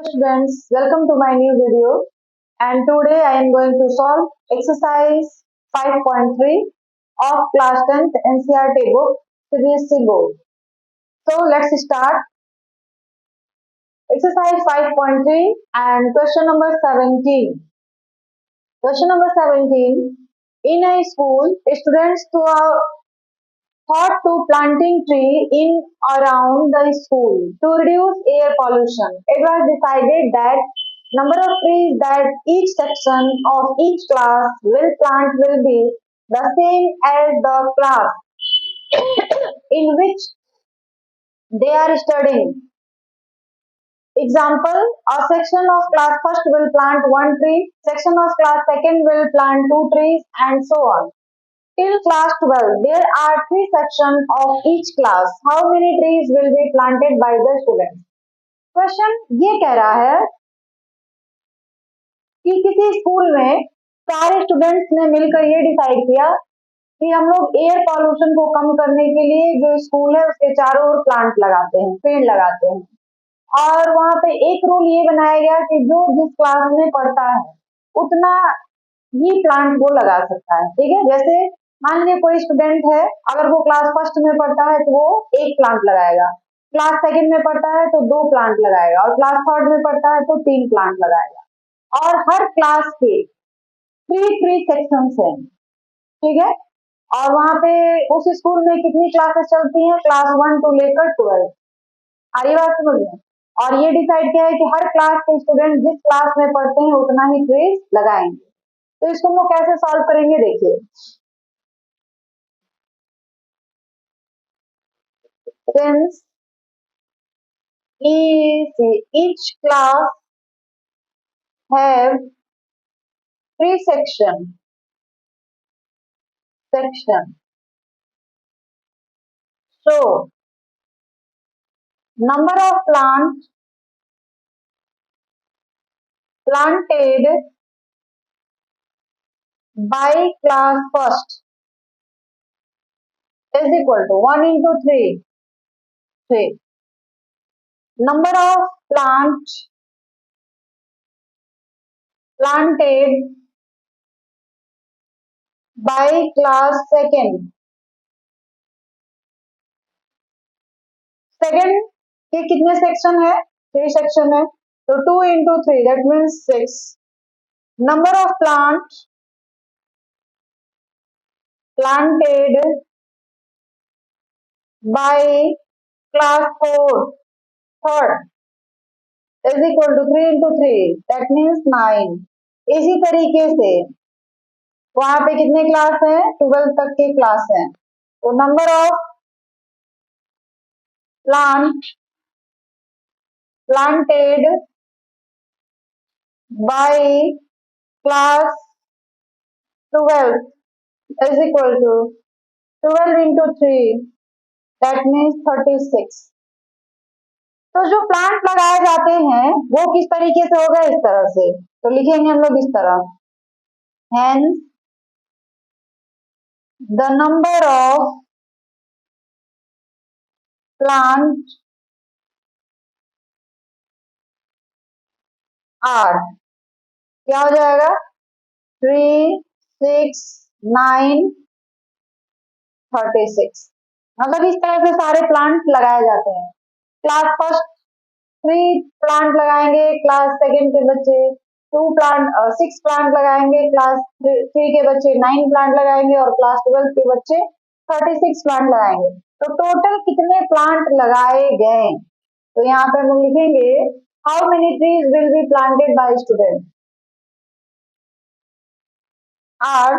Students, welcome to my new video, and today I am going to solve exercise 5.3 of class 10th NCERT book CBSE board. So let's start exercise 5.3 and question number 17. Question number 17. In a school, students thought to planting tree in around the school to reduce air pollution. It was decided that number of trees that each section of each class will plant will be the same as the class in which they are studying. Example, a section of class first will plant one tree, section of class second will plant two trees, and so on. Till class 12, there are three sections of each class. How many trees will be planted by the students? Question ये कह रहा है कि किसी school में सारे students ने मिलकर ये डिसाइड किया कि हम लोग एयर पॉल्यूशन को कम करने के लिए जो स्कूल है उसके चारों ओर प्लांट लगाते हैं, पेड़ लगाते हैं। और वहां पे एक रूल ये बनाया गया कि जो जिस क्लास में पढ़ता है उतना ही प्लांट वो लगा सकता है। ठीक है, जैसे मान लीजिए कोई स्टूडेंट है, अगर वो क्लास फर्स्ट में पढ़ता है तो वो एक प्लांट लगाएगा, क्लास सेकंड में पढ़ता है तो दो प्लांट लगाएगा, और क्लास थर्ड में पढ़ता है तो तीन प्लांट लगाएगा। और हर क्लास के थ्री सेक्शंस हैं। ठीक है, और वहां पे उस स्कूल में कितनी क्लासेस चलती हैं? क्लास 1 to लेकर 12। आ रही बात समझ में? और ये डिसाइड किया है कि हर क्लास के स्टूडेंट जिस क्लास में पढ़ते हैं उतना ही ट्रीज लगाएंगे। तो इसको हम लोग कैसे सॉल्व करेंगे, देखिए। Since each class have three section, so number of plants planted by class first is equal to 1 into 3. Number of plants planted by class second के कितने सेक्शन है? 3 सेक्शन है, तो 2 into 3 that means 6. Number of plants planted by class 4 third is equal to 3 into 3 that means 9. इसी तरीके से वहां पे कितने क्लास हैं? 12 तक के क्लास हैं, तो number of planted by class 12 is equal to 12 into 3 that means 36. तो जो प्लांट लगाए जाते हैं वो किस तरीके से होगा? इस तरह से, तो लिखेंगे हम लोग इस तरह, hence the number of plants are, क्या हो जाएगा? 3, 6, 9, 36। मतलब इस तरह से सारे प्लांट लगाए जाते हैं। क्लास फर्स्ट 3 प्लांट लगाएंगे, क्लास सेकेंड के बच्चे 6 प्लांट लगाएंगे, क्लास 3 के बच्चे 9 प्लांट लगाएंगे, और क्लास 12 के बच्चे 36 प्लांट लगाएंगे। तो टोटल कितने प्लांट लगाए गए? तो यहाँ पे हम लिखेंगे how many trees will be planted by student are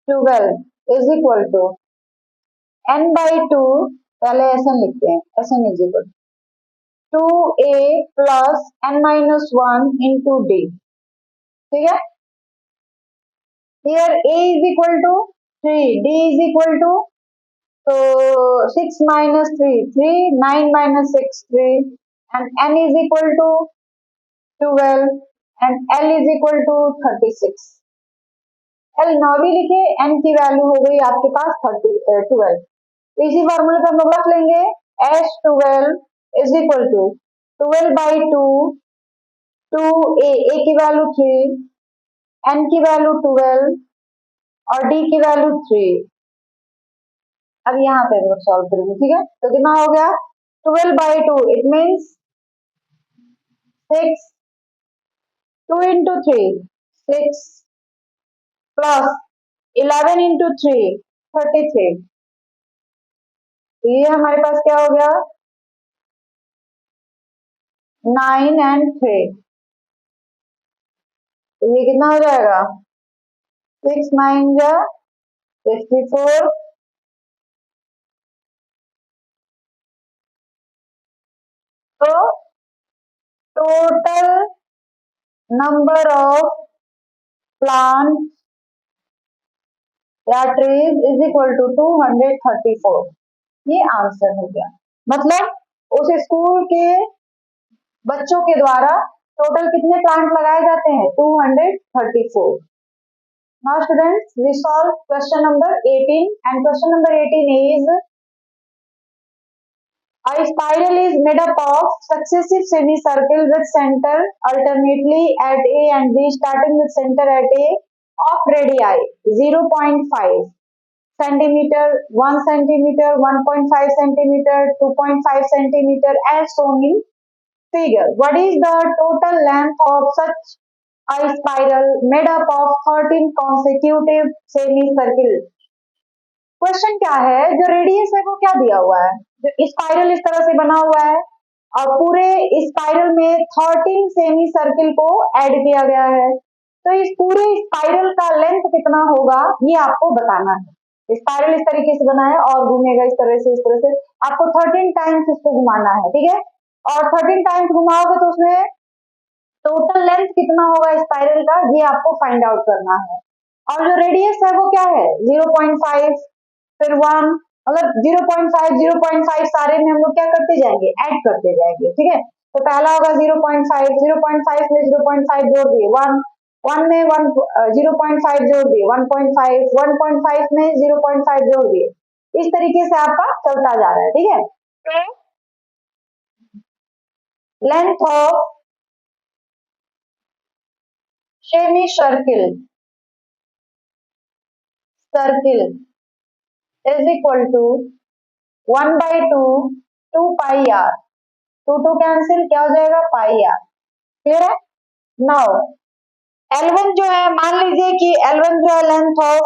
S12 is equal to n by 2, पहले SN लिखते हैं, SN is equal to 2a plus n minus 1 into d. ठीक है, here a is equal to 3, d is equal to, so 6 minus 3, 9 minus 6, 3, and n is equal to 12 and l is equal to 36. l 9 भी लिखे, n की value हो गई आपके पास 12। इसी फॉर्मूले पर हम लोग रख लेंगे S12 is equal to 12/2 two A की वैल्यू 3, एन की वैल्यू 12 और डी की वैल्यू 3। अब यहाँ पे सॉल्व करेंगे, ठीक है। तो कितना हो गया 12/2, it means 6, 2 into 3 6 plus 11 into 3 33। तो ये हमारे पास क्या हो गया 9 and 3। तो ये कितना हो जाएगा 6 9 जा 64। तो टोटल नंबर ऑफ प्लांट या ट्रीज इज इक्वल टू 234। ये आंसर हो गया। मतलब उस स्कूल के बच्चों के द्वारा टोटल कितने प्लांट लगाए जाते हैं 234। Now students we solve question number 18 and question number 18 is a spiral is made up of successive semicircle with center alternately at A and B starting with center at A of radii 0.5 centimeter, 1 centimeter, 1.5 centimeter, 2.5 centimeter as shown in figure. What is the total length of such a spiral made up of 13 consecutive semicircle? Question क्या है, जो radius है वो क्या दिया हुआ है, जो स्पाइरल इस तरह से बना हुआ है और पूरे स्पाइरल में 13 सेमी सर्किल को ऐड किया गया है। तो इस पूरे स्पाइरल का लेंथ कितना होगा ये आपको बताना है। स्पाइरल इस तरीके से बना है और घूमेगा इस तरह से, इस तरह से आपको 13 टाइम्स इसको घुमाना है, ठीक है। और 13 टाइम्स घुमाओगे तो उसमें टोटल लेंथ कितना होगा स्पाइरल का ये आपको फाइंड आउट करना है। और जो रेडियस है वो क्या है 0.5 फिर 1, मतलब 0.5 0.5 सारे में हम लोग क्या करते जाएंगे ऐड करते जाएंगे, ठीक है। तो पहला होगा 0.5 0.5 में 0.5 जोड़ दिए 1 1 में 1 0.5 जोड़ दिए 1.5 1.5 में 0.5 जोड़ दिए। इस तरीके से आपका चलता जा रहा है, ठीक है। Length of semi circle is equal to 1/2 2 pi r, 2 cancel क्या हो जाएगा पाई आर, क्लियर है। नाउ L1 जो है मान लीजिए कि L1 जो है length of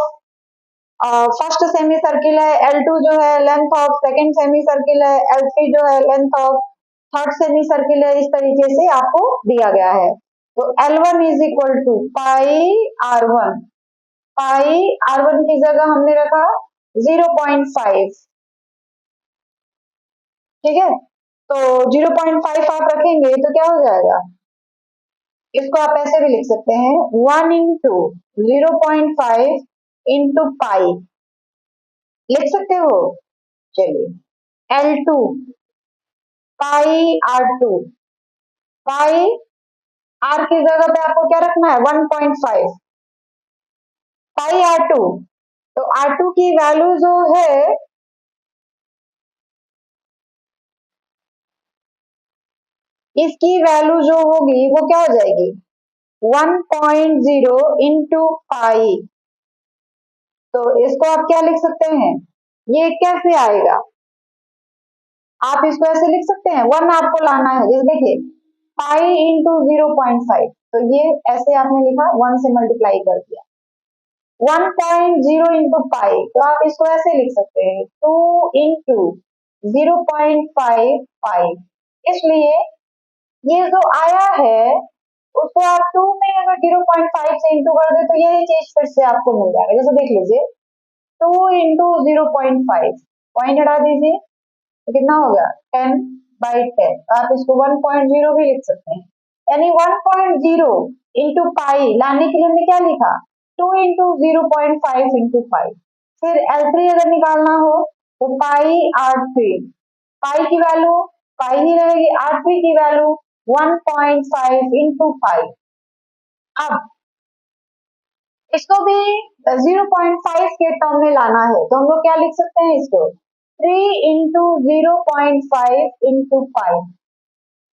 first semi circle है, L2 जो है length of second semi circle है, L3 जो है length of third semi circle है। इस तरीके से आपको दिया गया है। तो L1 is equal to pi R1, pi R1 की जगह हमने रखा 0.5, ठीक है। तो 0.5 आप रखेंगे तो क्या हो जाएगा, इसको आप ऐसे भी लिख सकते हैं 1 इंटू 0.5 इंटू पाई लिख सकते हो। चलिए L2 पाई R2, पाई R की जगह पे आपको क्या रखना है 1.5 पाई R2। तो R2 की वैल्यू जो है इसकी वैल्यू जो होगी वो क्या हो जाएगी 1.0 इंटू पाई। तो इसको आप क्या लिख सकते हैं, ये कैसे आएगा, आप इसको ऐसे लिख सकते हैं 1 आपको लाना है, जैसे देखिए पाई इंटू 0.5, तो ये ऐसे आपने लिखा 1 से मल्टीप्लाई कर दिया 1.0 इंटू पाई, तो आप इसको ऐसे लिख सकते हैं 2 इंटू 0.5 पाई। इसलिए ये जो आया है उसको आप 2 में अगर 0.5 से इंटू कर दे तो यही चीज फिर से आपको मिल जाएगा। जैसे देख लीजिए 2 इंटू 0.5 पॉइंट हटा दीजिए तो कितना हो गया 10/10। आप इसको 1.0 भी लिख सकते हैं, यानी 1.0 इंटू पाई लाने के लिए हमने क्या लिखा 2 इंटू 0.5 इंटू पाई। फिर L3 अगर निकालना हो तो पाई R3, पाई की वैल्यू पाई ही रहेगी, R3 की वैल्यू 1.5 इंटू पाई। अब इसको भी 0.5 के टर्म में लाना है तो हम लोग क्या लिख सकते हैं इसको 3 इंटू 0.5 इंटू पाई।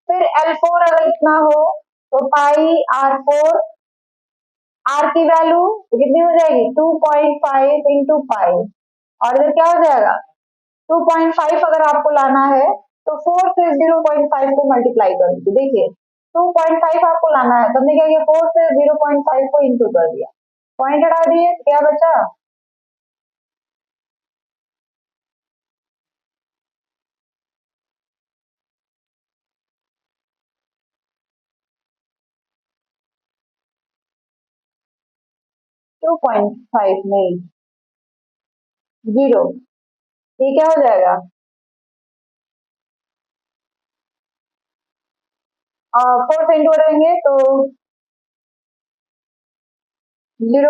फिर L4 अगर इतना हो तो पाई R4, R की वैल्यू कितनी हो जाएगी 2.5 इंटू पाई, और इधर क्या हो जाएगा 2.5 अगर आपको लाना है तो 4 से 0.5 को मल्टीप्लाई कर दीजिए। देखिए 2.5 आपको लाना है तो हमने क्या किया 4 से 0.5 को इंटू कर दिया, पॉइंट हटा दिए, क्या बचा 2.5 नहीं 0, ये क्या हो जाएगा 4 से इंटू करेंगे तो 0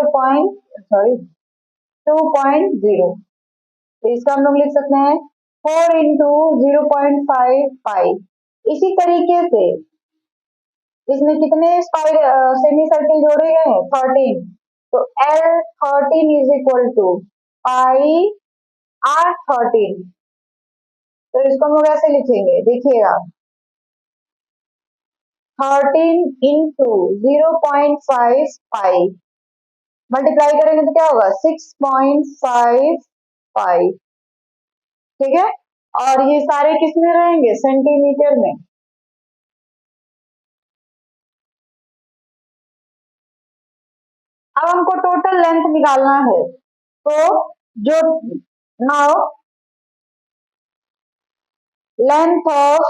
सॉरी 2.0, तो इसका हम लोग लिख सकते हैं 4 इंटू 0.5 पाई। इसी तरीके से इसमें कितने सेमी सर्किल जोड़े गए हैं 13, तो L13 is equal to pi R13, तो इसको हम लोग ऐसे लिखेंगे, देखिएगा 13 इंटू 0.5 पाई मल्टीप्लाई करेंगे तो क्या होगा 6.5 पाई, ठीक है, और ये सारे किस में रहेंगे सेंटीमीटर में। अब हमको टोटल लेंथ निकालना है, तो जो now length of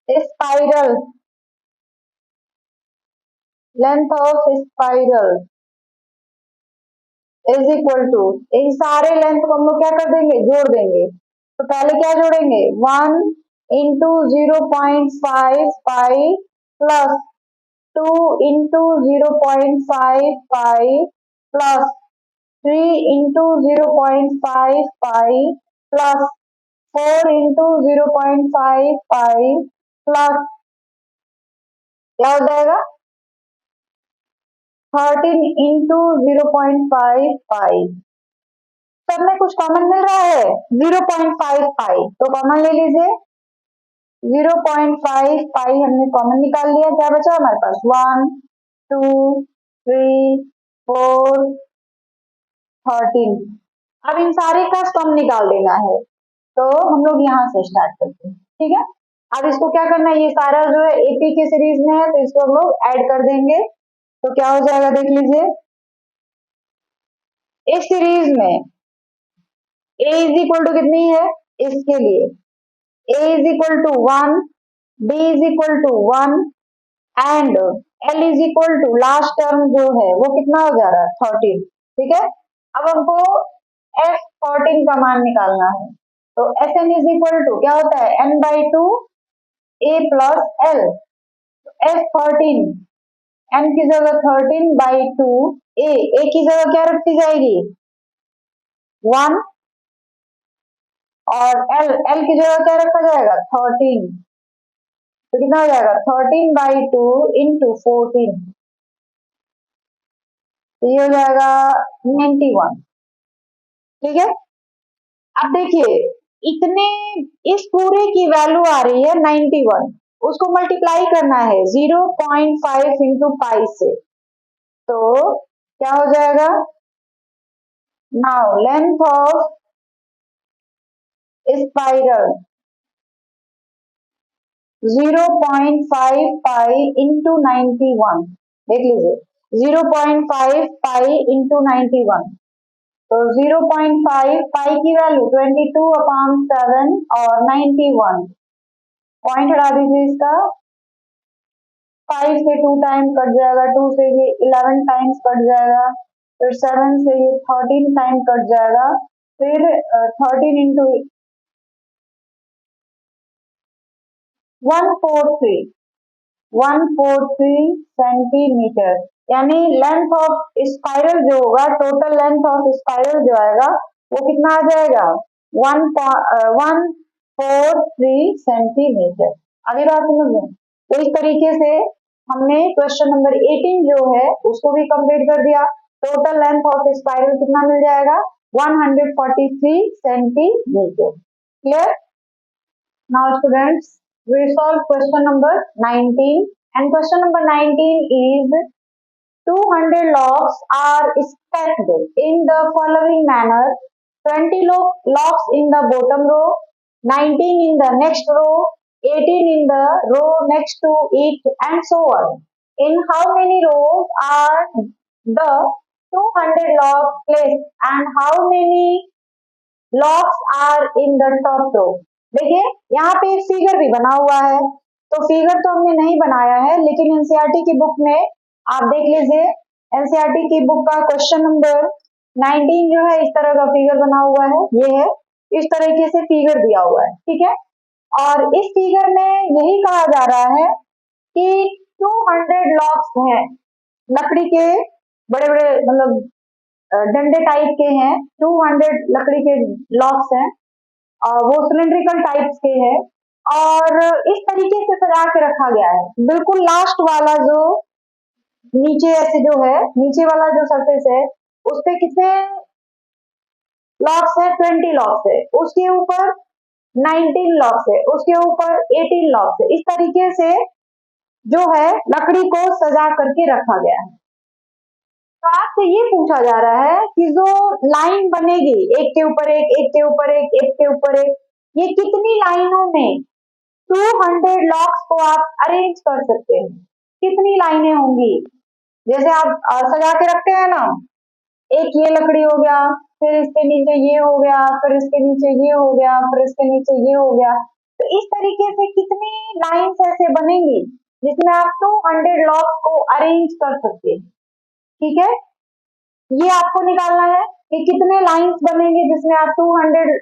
spiral, length of spiral is equal to, इन सारे लेंथ को हम लोग क्या कर देंगे जोड़ देंगे, तो पहले क्या जोड़ेंगे 1 into 0.5 pi plus 2 into 0.5 pi plus 3 into 0.5 pi plus 4 into 0.5 pi plus क्या हो जाएगा 13 इंटू 0.5 पाई, सब में कुछ कॉमन मिल रहा है 0.5 पाई, तो कॉमन ले लीजिए 0.5 पाई हमने कॉमन निकाल लिया, क्या बचा हमारे पास 1 2 3 4 13। अब इन सारे का सम निकाल देना है, तो हम लोग यहाँ से स्टार्ट करते हैं, ठीक है। अब इसको क्या करना है, ये सारा जो है एपी की सीरीज में है तो इसको हम लोग ऐड कर देंगे, तो क्या हो जाएगा देख लीजिए, इस सीरीज में a इज इक्वल टू कितनी है, इसके लिए a is equal to 1, b is equal to 1 and l is equal to last term जो है वो कितना हो जा रहा है 13, ठीक है। अब हमको f14 का मान निकालना है, तो Sn इज इक्वल टू क्या होता है n/2 a plus l, f14 n की जगह 13/2 a की जगह क्या रखी जाएगी 1, और l की जगह क्या रखा जाएगा 13, तो कितना हो जाएगा 13/2 इंटू 14, तो ये हो जाएगा 91, ठीक है। अब देखिए इतने, इस पूरे की वैल्यू आ रही है 91, उसको मल्टीप्लाई करना है 0.5 इंटू पाई से, तो क्या हो जाएगा now length of spiral 0.5 pi into 91, देख लीजिए 0.5 पाई इंटू 91, तो 0.5 पाई की वैल्यू 22/7 और 91, पॉइंट हटा दीजिए इसका, 5 से 2 टाइम कट जाएगा, 2 से ये 11 टाइम्स कट जाएगा, फिर 7 से ये 13 टाइम कट जाएगा, फिर 13 इंटू 143 सेंटीमीटर, यानी लेंथ ऑफ स्पाइरल जो होगा, टोटल लेंथ ऑफ स्पाइरल जो आएगा वो कितना आ जाएगा 143 सेंटीमीटर। आगे बात समझ में, तो इस तरीके से हमने क्वेश्चन नंबर 18 जो है उसको भी कंप्लीट कर दिया। टोटल लेंथ ऑफ स्पाइरल कितना मिल जाएगा 143 centimeter. Clear? Now students, we solve question number 19, and question number 19 is 200 logs are stacked in the following manner: 20 logs in the bottom row, 19 in the next row, 18 in the row next to it, and so on. In how many rows are the 200 logs placed, and how many logs are in the top row? देखिए यहाँ पे एक figure भी बना हुआ है, तो figure तो हमने नहीं बनाया है, लेकिन एनसीईआरटी की बुक में आप देख लीजिए, एनसीईआरटी की बुक का क्वेश्चन नंबर 19 जो है इस तरह का फिगर बना हुआ है, ये है, इस तरीके से फिगर दिया हुआ है, ठीक है। और इस फिगर में यही कहा जा रहा है कि 200 लॉग्स हैं, लकड़ी के बड़े बड़े मतलब डंडे टाइप के हैं, 200 लकड़ी के लॉक्स हैं, और वो सिलिंड्रिकल टाइप्स के हैं, और इस तरीके से सजा के रखा गया है। बिल्कुल लास्ट वाला जो नीचे ऐसे जो है, नीचे वाला जो सरफेस है उस पे कितने लॉक्स है? 20 लॉक्स है, उसके ऊपर 19 लॉक्स है, उसके ऊपर 18 लॉक्स है। इस तरीके से जो है लकड़ी को सजा करके रखा गया है। तो आपसे ये पूछा जा रहा है कि जो लाइन बनेगी एक के ऊपर एक, एक के ऊपर एक, एक के ऊपर एक, ये कितनी लाइनों में 200 लॉक्स को आप अरेंज कर सकते हैं? कितनी लाइनें होंगी? जैसे आप सजा के रखते हैं ना, एक ये लकड़ी हो गया, फिर इसके नीचे ये हो गया, फिर इसके नीचे ये हो गया, फिर इसके नीचे ये हो गया, तो इस तरीके से कितनी लाइन्स ऐसे बनेंगी जिसमें आप 200 लॉक्स को अरेंज कर सकते हैं? ठीक है, ये आपको निकालना है कि कितने लाइंस बनेंगे जिसमें आप 200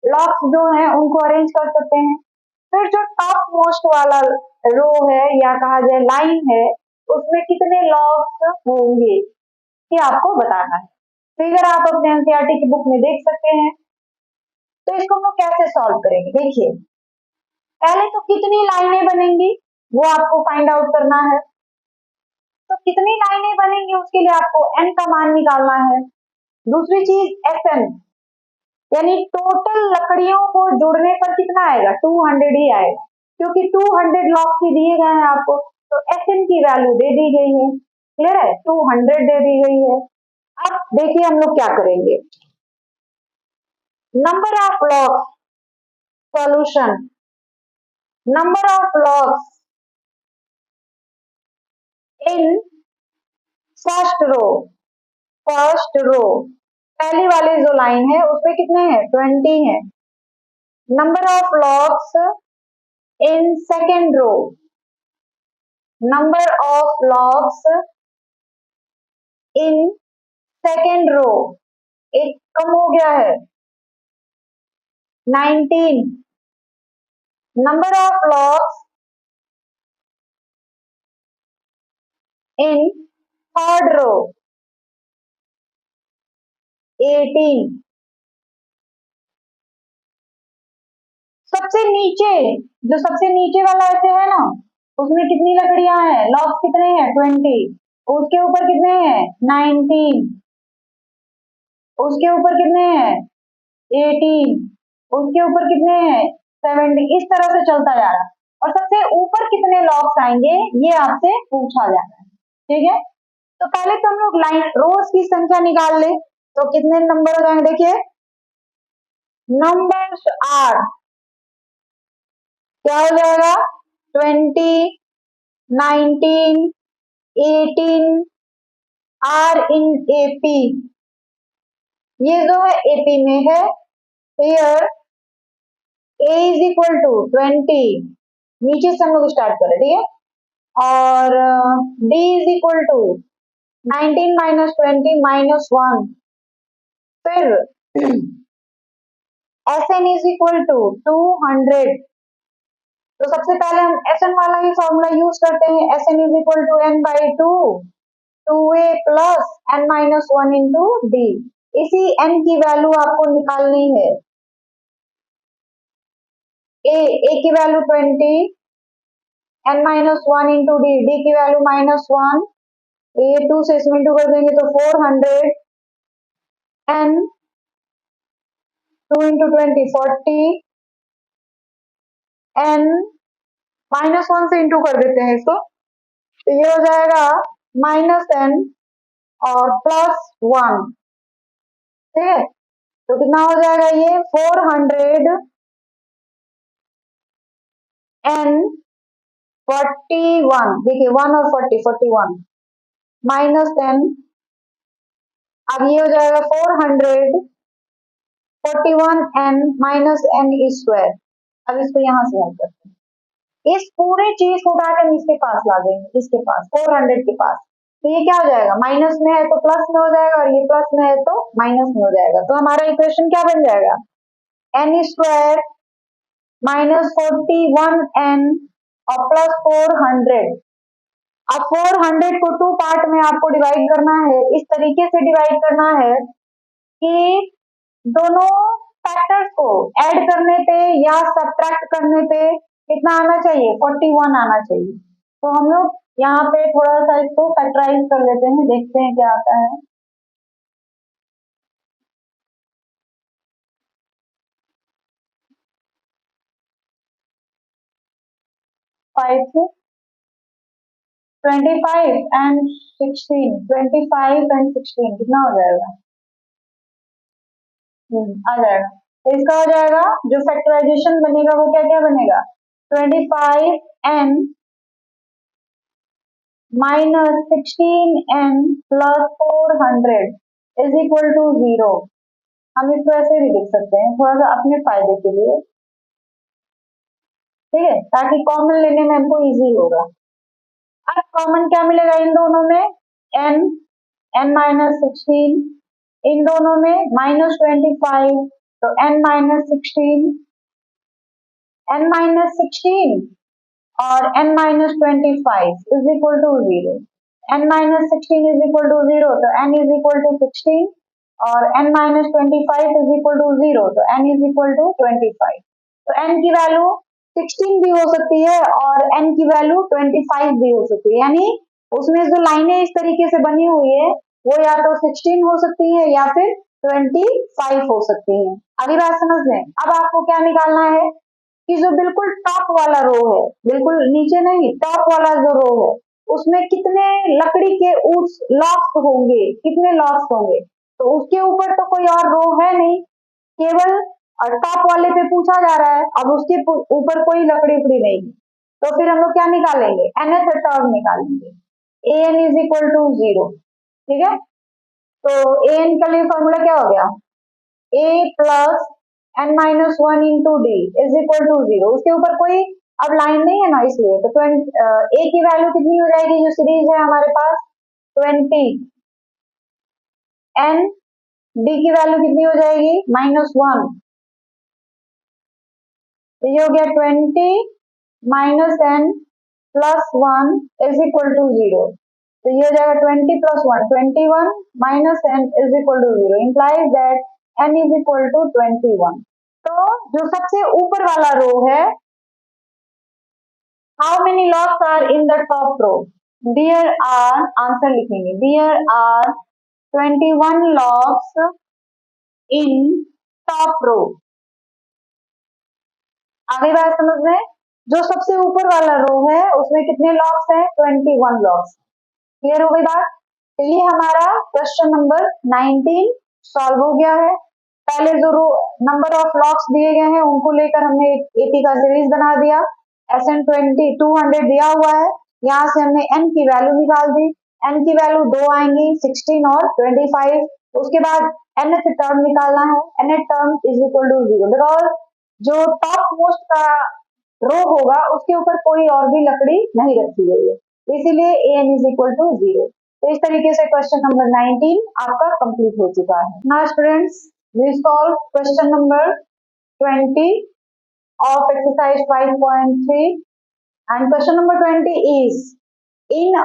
लॉक्स जो हैं उनको अरेंज कर सकते हैं। फिर जो टॉप मोस्ट वाला रो है या कहा जाए लाइन है, उसमें कितने लॉक्स होंगे ये आपको बताना है। फिगर आप अपने एनसीईआरटी की बुक में देख सकते हैं। तो इसको हम लोग कैसे सॉल्व करेंगे? देखिए, पहले तो कितनी लाइनें बनेंगी वो आपको फाइंड आउट करना है। तो कितनी लाइनें बनेंगी उसके लिए आपको n का मान निकालना है। दूसरी चीज SN, यानी टोटल लकड़ियों को जोड़ने पर कितना आएगा? 200 ही आएगा, क्योंकि 200 लॉक्स ही दिए गए हैं आपको, तो SN की वैल्यू दे दी गई है। क्लियर है? 200 दे दी गई है। अब देखिए हम लोग क्या करेंगे, number of logs solution, number of logs in first row, first row पहली वाली जो लाइन है उसमें कितने हैं? 20 है। Number of logs in second row, number of logs in second row एक कम हो गया है, 19। Number of logs in third row 18। सबसे नीचे, जो सबसे नीचे वाला ऐसे है ना, उसमें कितनी लकड़ियां हैं? लॉक्स कितने हैं? 20। उसके ऊपर कितने हैं? 19। उसके ऊपर कितने हैं? 18। उसके ऊपर कितने हैं? 70। इस तरह से चलता जा रहा है, और सबसे ऊपर कितने लॉक्स आएंगे ये आपसे पूछा जा रहा है। ठीक है, तो पहले तो हम लोग लाइन रोज की संख्या निकाल ले, तो कितने नंबर हो जाएंगे? देखिए, नंबर्स आर क्या हो जाएगा? 20, 19, 18 आर इन एपी, ये जो है एपी में है। Here A is equal to 20, नीचे से हम लोग स्टार्ट करें, ठीक है, और D is equal to 19 minus 20 minus 1, फिर S N is equal to 200। तो सबसे पहले हम एस एन वाला ही फॉर्मूला यूज करते हैं, S N is equal to N by 2, 2a plus N minus 1 into D. इसी n की वैल्यू आपको निकालनी है। a की value 20, n minus 1 into D, D की वैल्यू -1, तो ये 2 से इसमें इंटू कर देंगे तो 400 n 2 into 20 40 n -1 से इंटू कर देते हैं इसको, तो ये हो जाएगा -n और +1, ठीक है। तो कितना हो जाएगा ये 400 n 41, देखिए 1 और 40 41 -n, अब ये हो जाएगा 441 n -n स्क्वायर। अब इसको यहाँ से हल करते हैं, इस पूरे चीज को उठा कर इसके पास ला देंगे, इसके पास 400 के पास, तो ये क्या हो जाएगा, माइनस में है तो प्लस में हो जाएगा और ये प्लस में है तो माइनस में हो जाएगा। तो हमारा इक्वेशन क्या बन जाएगा, n स्क्वायर -41n और +400। अब 400 को 2 पार्ट में आपको डिवाइड करना है, इस तरीके से डिवाइड करना है कि दोनों फैक्टर्स को ऐड करने पे या सब्ट्रैक्ट करने पे कितना आना चाहिए, 41 आना चाहिए। तो हम लोग यहाँ पे थोड़ा सा इसको फैक्टराइज कर लेते हैं, देखते हैं क्या आता है। 5 25 एंड 16, 25 एंड 16 कितना हो जाएगा, आ जाएगा। तो इसका हो जाएगा, जो फैक्टराइजेशन बनेगा वो क्या क्या बनेगा, 25n -16n +400 is equal to 0। हम इसको ऐसे भी लिख सकते हैं, थोड़ा सा अपने फायदे के लिए, ठीक है, ताकि कॉमन लेने में हमको इजी होगा। अब कॉमन क्या मिलेगा इन दोनों में, n n-16, इन दोनों में -25, तो n-16 n-16 और n-25 is equal to 0। n-16 is equal to 0, तो n इज इक्वल टू 16 और n-25 इज इक्वल टू 0, तो n इज इक्वल टू 25। तो n की वैल्यू 16 भी हो सकती है और n की वैल्यू 25 भी हो सकती है, यानी उसमें जो लाइनें इस तरीके से बनी हुई है वो या तो 16 हो सकती है या फिर 25 हो सकती है। अगली बात समझ लें, अब आपको क्या निकालना है कि जो बिल्कुल टॉप वाला रो है, बिल्कुल नीचे नहीं, टॉप वाला जो रो है उसमें कितने लकड़ी के लॉक्स होंगे, कितने लॉक्स होंगे, तो उसके ऊपर तो कोई और रो है नहीं, केवल टॉप वाले पे पूछा जा रहा है, अब उसके ऊपर कोई लकड़ी उकड़ी नहीं, तो फिर हम लोग क्या निकालेंगे, nth टर्म निकालेंगे, an इज इक्वल टू 0, ठीक है। तो an का लिए फॉर्मूला क्या हो गया, a plus n-1 into D is equal to 0, उसके ऊपर कोई अब लाइन नहीं है ना, इसलिए तो a की वैल्यू कितनी हो जाएगी, जो सीरीज है हमारे पास 20, n डी की वैल्यू कितनी हो जाएगी -1, तो ये हो गया 20 -n +1 इज इक्वल टू 0, तो ये हो जाएगा 20 + 1 21 -n is equal to 0 implies that n is equal to 21। तो जो सबसे ऊपर वाला रो है, how many locks are in the top row, there are, answer लिखेंगे, there are 21 locks in top row. आगे बात समझ में, जो सबसे ऊपर वाला रो है उसमें कितने लॉक्स है, 21 लॉक्स। क्लियर हो गई बात, तो ये हमारा क्वेश्चन नंबर 19 सॉल्व हो गया है। पहले जो नंबर ऑफ लॉक्स दिए गए हैं उनको लेकर हमने एक एपी का सीरीज बना दिया, SN 200 दिया हुआ है, यहाँ से हमने n की वैल्यू निकाल दी, n की वैल्यू 2 आएंगी, 16 और 25, उसके बाद nth टर्म निकालना है, nth term is equal to 0, because जो टॉप मोस्ट का रो होगा उसके ऊपर कोई और भी लकड़ी नहीं रखी गई है, इसीलिए an इज इक्वल टू 0। तो इस तरीके से क्वेश्चन नंबर 19 आपका कंप्लीट हो चुका है। Now students, we solve question number 20 of exercise 5.3, and question number 20 is, in a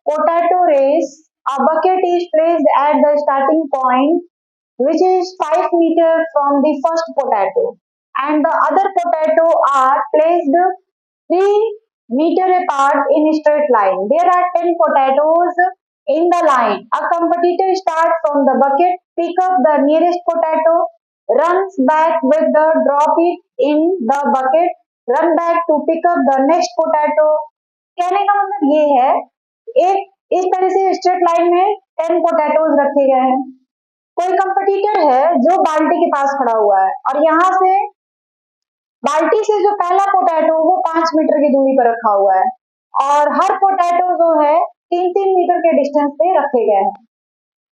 potato race a bucket is placed at the starting point which is 5 meters from the first potato, and the other potato are placed 3 meters apart in a straight line. There are 10 potatoes in the line. A competitor starts from the bucket, pick up the nearest potato, runs back with the drop it in the bucket, run back to pick up the next potato। कहने का मतलब ये है, एक इस तरह से straight line में 10 पोटैटोज रखे गए हैं। कोई कंपटीटर है जो बाल्टी के पास खड़ा हुआ है और यहाँ से बाल्टी से जो पहला पोटैटो वो 5 मीटर की दूरी पर रखा हुआ है और हर पोटैटो जो है 3-3 मीटर के डिस्टेंस पे रखे गए हैं।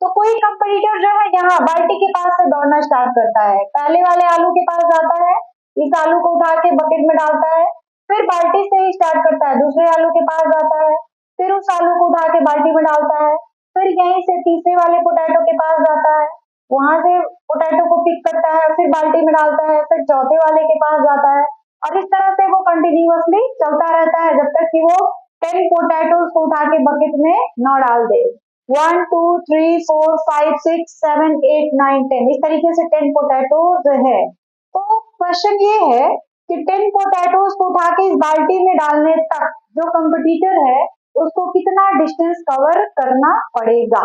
तो कोई कंपटीटर जो है यहाँ बाल्टी के पास से दौड़ना स्टार्ट करता है, पहले वाले आलू के पास जाता है, इस आलू को उठा के बकेट में डालता है, फिर बाल्टी से ही स्टार्ट करता है, दूसरे आलू के पास जाता है, फिर उस आलू को उठा के बाल्टी में डालता है, फिर यहीं से तीसरे वाले पोटैटो के पास जाता है, वहां से पोटैटो को पिक करता है, फिर बाल्टी में डालता है, फिर चौथे वाले के पास जाता है और इस तरह से वो कंटिन्यूअसली चलता रहता है जब तक कि वो 10 पोटैटोज को उठा के बकेट में न डाल दे। 1 2 3 4 5 6 7 8 9 10 इस तरीके से 10 पोटैटोज है। तो क्वेश्चन ये है कि 10 पोटैटोज को उठा के इस बाल्टी में डालने तक जो कंपटीटर है उसको कितना डिस्टेंस कवर करना पड़ेगा।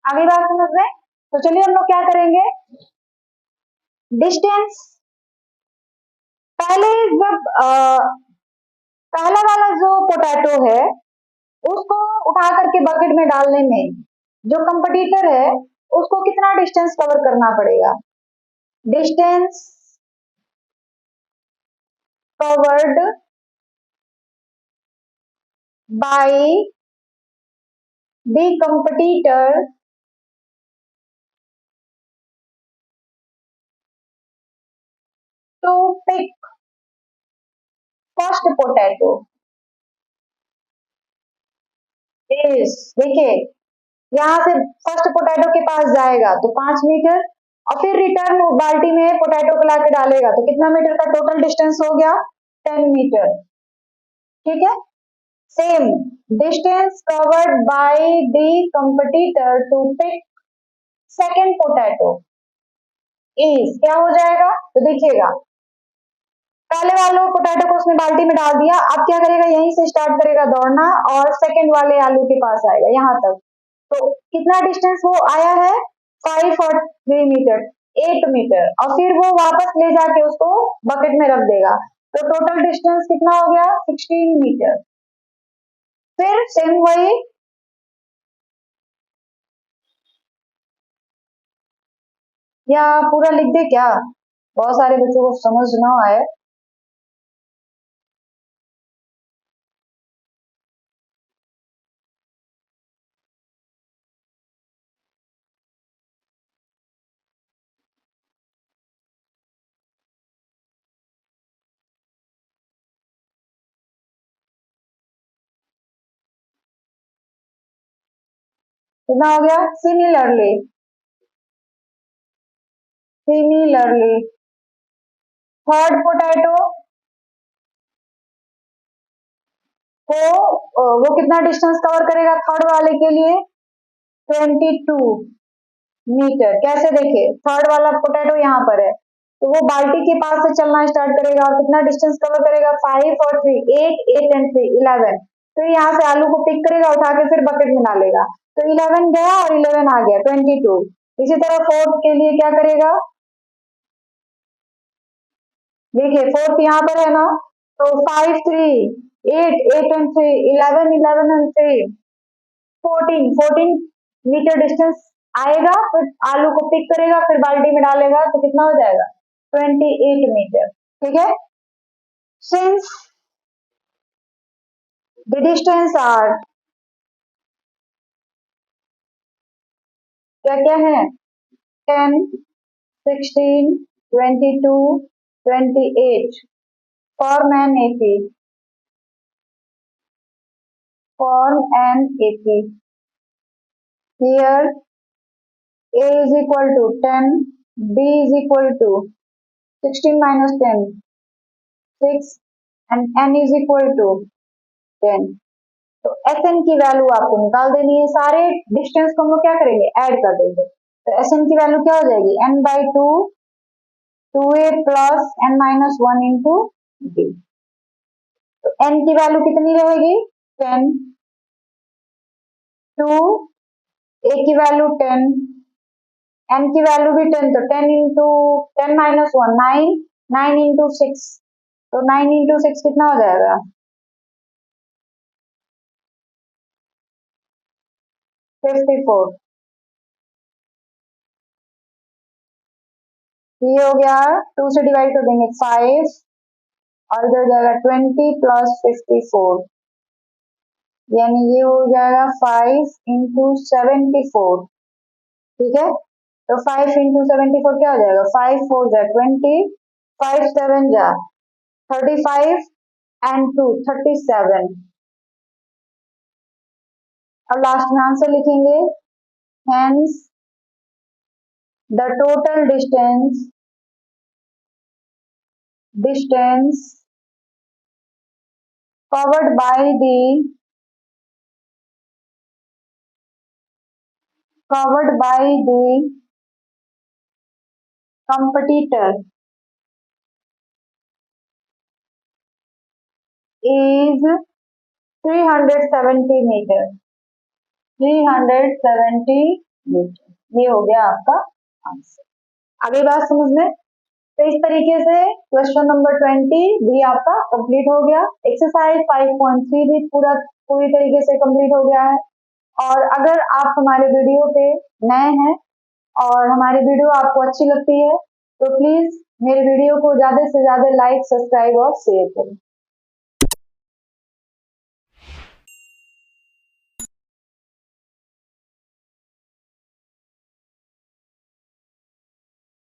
आगे बात समझ में, तो चलिए हम लोग क्या करेंगे, डिस्टेंस पहले जब पहला वाला जो पोटैटो है उसको उठा करके बकेट में डालने में जो कंपटीटर है उसको कितना डिस्टेंस कवर करना पड़ेगा। Distance covered by the competitor to pick first potato is, देखिए यहाँ से फर्स्ट पोटैटो के पास जाएगा तो 5 मीटर और फिर रिटर्न बाल्टी में पोटैटो को लाके डालेगा तो कितना मीटर का टोटल डिस्टेंस हो गया, 10 मीटर। ठीक है, same distance covered by the competitor to pick second potato is क्या हो जाएगा, तो देखिएगा पहले वाले पोटैटो को उसने बाल्टी में डाल दिया, अब क्या करेगा यहीं से स्टार्ट करेगा दौड़ना और सेकेंड वाले आलू के पास आएगा यहाँ तक, तो कितना डिस्टेंस वो आया है 5 और 3 मीटर 8 मीटर और फिर वो वापस ले जाके उसको बकेट में रख देगा तो टोटल डिस्टेंस कितना हो गया 16 मीटर। फिर सेम वही या पूरा लिख दे क्या, बहुत सारे बच्चों को समझ ना आए। कितना हो गया, सिमिलरली सिमिलरली थर्ड पोटैटो को वो कितना डिस्टेंस कवर करेगा थर्ड वाले के लिए 22 मीटर। कैसे देखे, थर्ड वाला पोटैटो यहाँ पर है तो वो बाल्टी के पास से चलना स्टार्ट करेगा और कितना डिस्टेंस कवर करेगा 5 और 3 8 8 एंड 3 11, फिर यहाँ से आलू को पिक करेगा उठा के फिर बकेट में डालेगा तो 11 गया और 11 आ गया 22। इसी तरह फोर्थ के लिए क्या करेगा, देखिए फोर्थ यहाँ पर है ना, तो 5 3 8 8 एंड 3 11 11 एंड 3 14 मीटर डिस्टेंस आएगा, फिर आलू को पिक करेगा फिर बाल्टी में डालेगा तो कितना हो जाएगा 28 मीटर। ठीक है, सिंस द डिस्टेंस आर क्या क्या है 10 16 22 28 form an AP, form an AP, here A is equal to 10, B is equal to 16 minus 10 6 and N is equal to 10। तो एस एन की वैल्यू आपको निकाल देनी है, सारे डिस्टेंस को हम लोग क्या करेंगे ऐड कर देंगे तो एस एन की वैल्यू क्या हो जाएगी N by two 2a plus N minus 1 into B. तो एन की वैल्यू कितनी रहेगी 10, 2 ए की वैल्यू 10 n की वैल्यू भी 10, तो 10 इंटू 10 माइनस 1 9, 9 इंटू 6, तो 9 इंटू 6 कितना हो जाएगा? 54। ये हो गया, 2 से डिवाइड कर देंगे 5, और इधर हो जाएगा 20 प्लस 54, यानी ये हो जाएगा 5 इंटू 74। ठीक है, तो 5 इंटू 74 क्या हो जाएगा? 5 4 जा 20, 5 7 जा 35, एंड 2 37। अब लास्ट में आंसर लिखेंगे। Hence the total distance covered by the competitor is 370 metre. 370 metre, ये हो गया आपका आंसर। आगे बात समझ में। तो इस तरीके से क्वेश्चन नंबर 20 भी आपका कंप्लीट हो गया। एक्सरसाइज 5.3 भी पूरी तरीके से कंप्लीट हो गया है। और अगर आप हमारे वीडियो पे नए हैं और हमारी वीडियो आपको अच्छी लगती है, तो प्लीज मेरे वीडियो को ज्यादा से ज्यादा लाइक, सब्सक्राइब और शेयर करें।